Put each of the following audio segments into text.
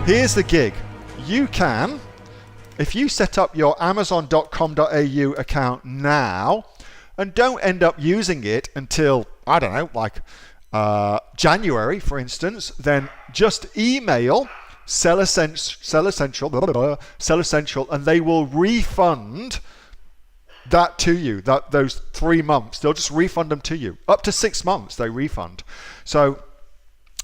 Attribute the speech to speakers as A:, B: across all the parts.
A: here's the gig. You can, if you set up your amazon.com.au account now and don't end up using it until, I don't know, like January, for instance, then just email Seller Central, and they will refund that to you, those 3 months. They'll just refund them to you. Up to 6 months they refund. So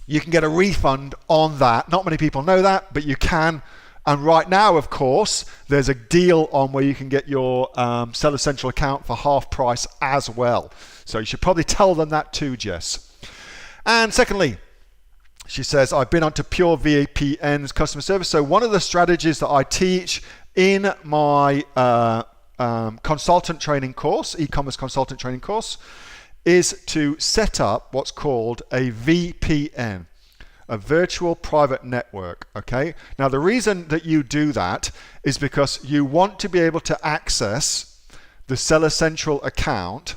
A: you can get a refund on that. Not many people know that, but you can. And right now, of course, there's a deal on where you can get your Seller Central account for half price as well. So you should probably tell them that too, Jess. And secondly, she says, I've been onto Pure VPN's customer service. So one of the strategies that I teach in my consultant training course, e-commerce consultant training course, is to set up what's called a VPN, a virtual private network. Okay. Now the reason that you do that is because you want to be able to access the Seller Central account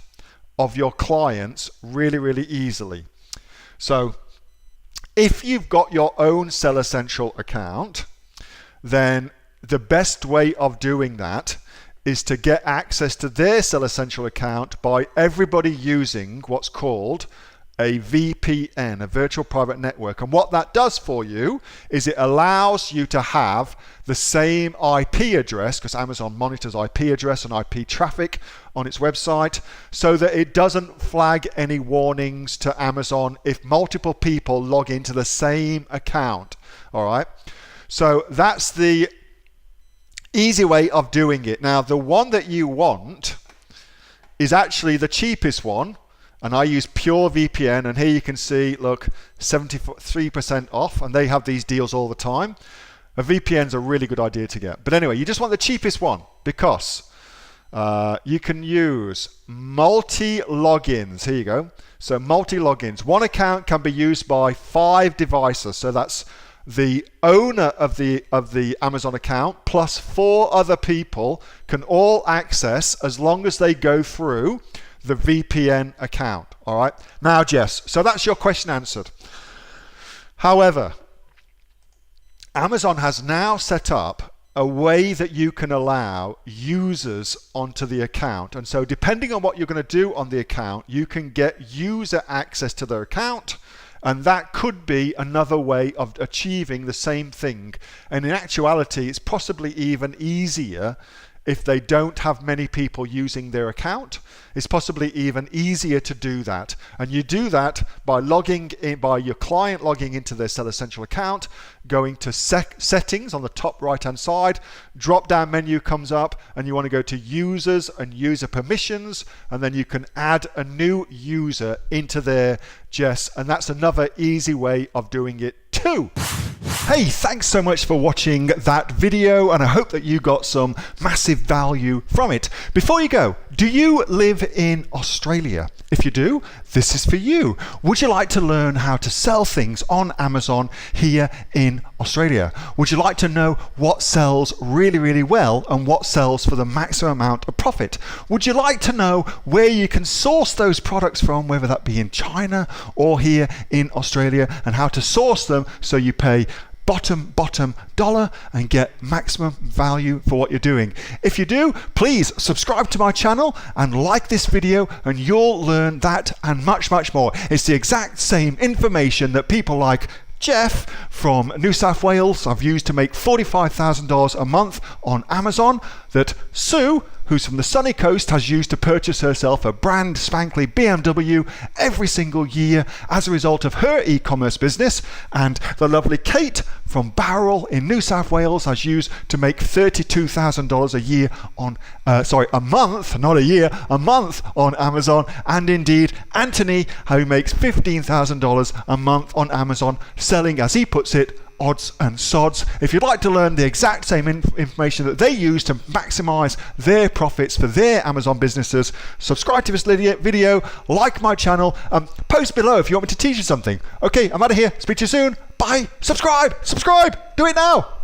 A: of your clients really, really easily. So if you've got your own Seller Central account, then the best way of doing that is to get access to their Seller Central account by everybody using what's called a VPN, a virtual private network. And what that does for you is it allows you to have the same IP address, because Amazon monitors IP address and IP traffic on its website, so that it doesn't flag any warnings to Amazon if multiple people log into the same account. All right. So that's the easy way of doing it. Now, the one that you want is actually the cheapest one. And I use Pure VPN, and here you can see, look, 73% off, and they have these deals all the time. A VPN's a really good idea to get. But anyway, you just want the cheapest one because you can use multi-logins. Here you go. So multi-logins. One account can be used by 5 devices. So that's the owner of the Amazon account plus 4 other people can all access as long as they go through the VPN account. All right. Now, Jess, so that's your question answered. However, Amazon has now set up a way that you can allow users onto the account. And so depending on what you're going to do on the account, you can get user access to their account. And that could be another way of achieving the same thing. And in actuality, it's possibly even easier if they don't have many people using their account. It's possibly even easier to do that. And you do that by logging in, by your client logging into their Seller Central account, going to settings on the top right hand side, drop down menu comes up, and you want to go to users and user permissions, and then you can add a new user into there, Jess, and that's another easy way of doing it too. Hey, thanks so much for watching that video, and I hope that you got some massive value from it. Before you go, do you live in Australia? If you do, this is for you. Would you like to learn how to sell things on Amazon here in Australia? Would you like to know what sells really, really well and what sells for the maximum amount of profit? Would you like to know where you can source those products from, whether that be in China or here in Australia, and how to source them so you pay bottom dollar and get maximum value for what you're doing? If you do, please subscribe to my channel and like this video, and you'll learn that and much more. It's the exact same information that people like Jeff from New South Wales have used to make $45,000 a month on Amazon, that Sue, who's from the sunny coast, has used to purchase herself a brand spankly BMW every single year as a result of her e-commerce business, and the lovely Kate from Bowral in New South Wales has used to make $32,000 a year on, a month, not a year, a month on Amazon, and indeed Anthony, who makes $15,000 a month on Amazon, selling, as he puts it, odds and sods. If you'd like to learn the exact same information that they use to maximize their profits for their Amazon businesses, subscribe to this video, like my channel, post below if you want me to teach you something. Okay, I'm out of here. Speak to you soon. Bye. Subscribe. Do it now.